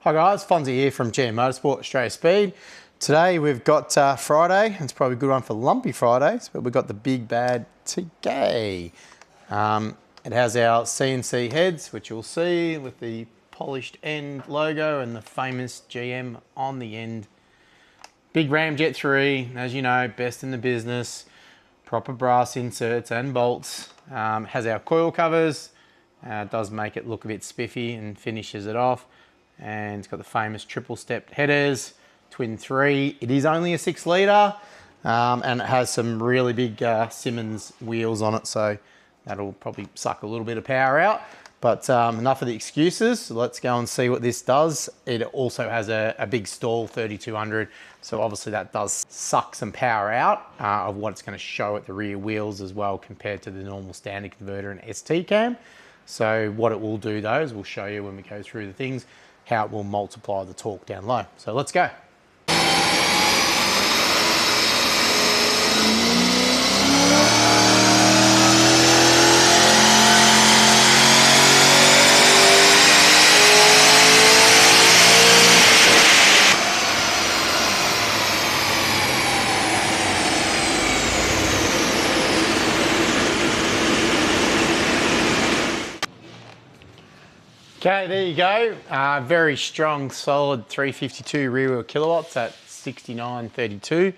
Hi guys, Fonzie here from GM Motorsport, Australia Speed. Today we've got Friday. It's probably a good one for lumpy Fridays, but we've got the big bad thicc. It has our CNC heads, which you'll see with the polished end logo and the famous GM on the end. Big Ramjet 3, as you know, best in the business. Proper brass inserts and bolts. Has our coil covers. Does make it look a bit spiffy and finishes it off. And it's got the famous triple stepped headers, twin 3. It is only a 6 litre and it has some really big Simmons wheels on it, so that'll probably suck a little bit of power out. But enough of the excuses. So let's go and see what this does. It also has a big stall 3200, so obviously that does suck some power out of what it's going to show at the rear wheels as well compared to the normal standard converter and ST cam. So what it will do though is we'll show you when we go through the things how it will multiply the torque down low. So let's go. Okay, there you go. Very strong, solid 352 rear wheel kilowatts at 69.32.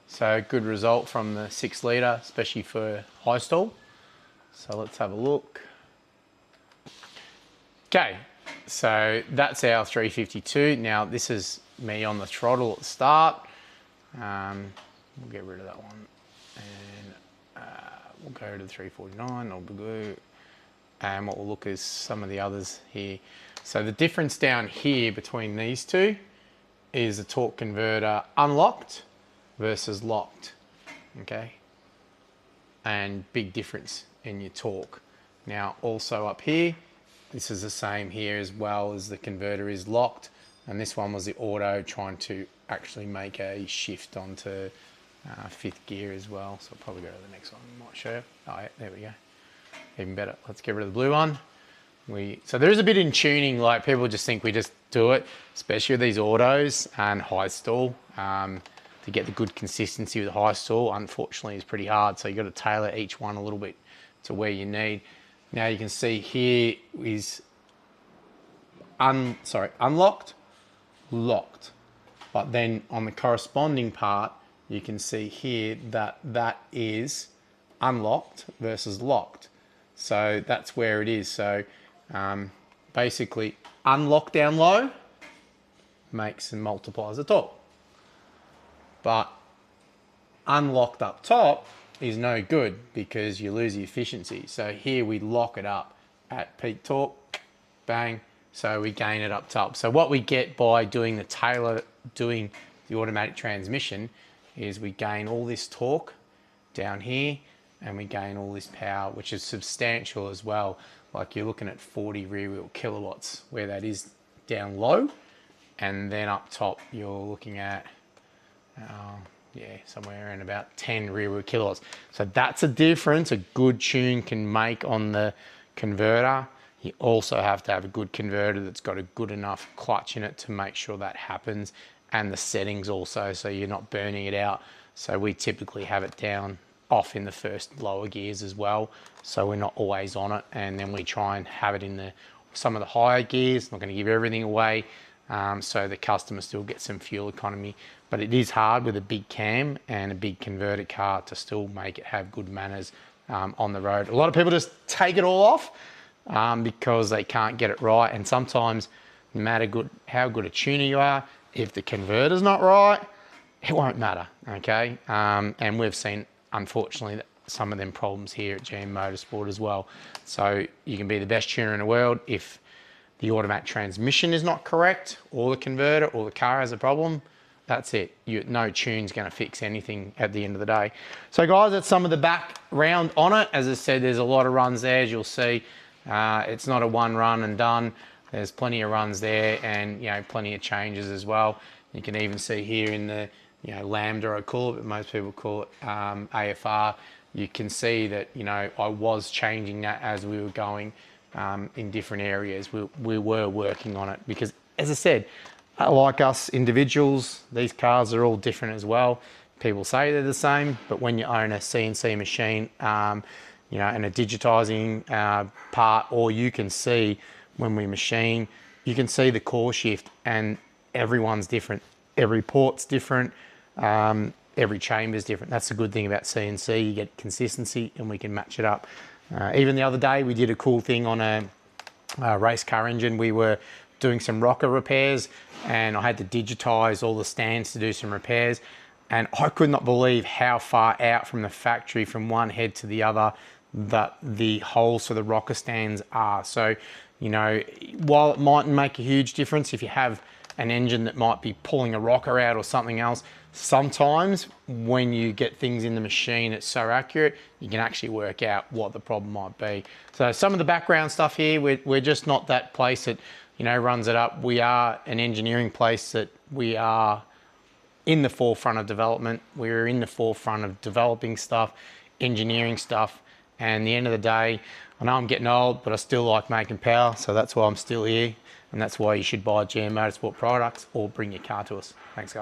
So good result from the 6 litre, especially for high stall. So let's have a look. Okay, so that's our 352. Now this is me on the throttle at the start. We'll get rid of that one. And we'll go to the 349, I'll be good. And what we'll look is some of the others here. So the difference down here between these two is the torque converter unlocked versus locked, okay? And big difference in your torque. Now also up here, this is the same here as well as the converter is locked. And this one was the auto trying to actually make a shift onto 5th gear as well. So I'll probably go to the next one, might show you. Oh yeah, there we go. Even better. Let's get rid of the blue one. So there is a bit in tuning, like people just think we just do it, especially with these autos and high stall. To get the good consistency with the high stall, unfortunately, is pretty hard. So you've got to tailor each one a little bit to where you need. Now you can see here is unlocked, locked. But then on the corresponding part, you can see here that that is unlocked versus locked. So that's where it is. So basically unlock down low makes and multiplies the torque. But unlocked up top is no good because you lose the efficiency. So here we lock it up at peak torque, bang, so we gain it up top. So what we get by doing the automatic transmission is we gain all this torque down here, and we gain all this power, which is substantial as well. Like you're looking at 40 rear wheel kilowatts where that is down low, and then up top you're looking at somewhere around about 10 rear wheel kilowatts. So that's a difference a good tune can make on the converter. You also have to have a good converter that's got a good enough clutch in it to make sure that happens, and the settings also, so you're not burning it out. So we typically have it down off in the first lower gears as well, so we're not always on it, and then we try and have it in some of the higher gears. Not going to give everything away, so the customer still gets some fuel economy, but it is hard with a big cam and a big converted car to still make it have good manners on the road. A lot of people just take it all off because they can't get it right, and sometimes no matter how good a tuner you are, if the converter's not right, it won't matter, okay? And we've seen, unfortunately, some of them problems here at GM Motorsport as well. So you can be the best tuner in the world. If the automatic transmission is not correct, or the converter, or the car has a problem, that's it. No tune's going to fix anything at the end of the day. So guys, that's some of the background on it. As I said, there's a lot of runs there, as you'll see. It's not a one run and done. There's plenty of runs there, and plenty of changes as well. You can even see here in the Lambda I call it, but most people call it AFR. You can see that, I was changing that as we were going in different areas. We were working on it because as I said, like us individuals, these cars are all different as well. People say they're the same, but when you own a CNC machine, you know, and a digitizing part, or you can see when we machine, you can see the core shift, and everyone's different. Every port's different. Every chamber's different. That's the good thing about CNC. You get consistency, and we can match it up. Even the other day, we did a cool thing on a race car engine. We were doing some rocker repairs, and I had to digitize all the stands to do some repairs. And I could not believe how far out from the factory, from one head to the other, that the holes for the rocker stands are. So, you know, while it mightn't make a huge difference if you have an engine that might be pulling a rocker out or something else, sometimes when you get things in the machine it's so accurate, you can actually work out what the problem might be. So some of the background stuff here, we're just not that place that, you know, runs it up. We are an engineering place that we are in the forefront of development. We're in the forefront of developing stuff, engineering stuff, and at the end of the day, I know I'm getting old, but I still like making power, so that's why I'm still here, and that's why you should buy GM Motorsport products or bring your car to us. Thanks, guys.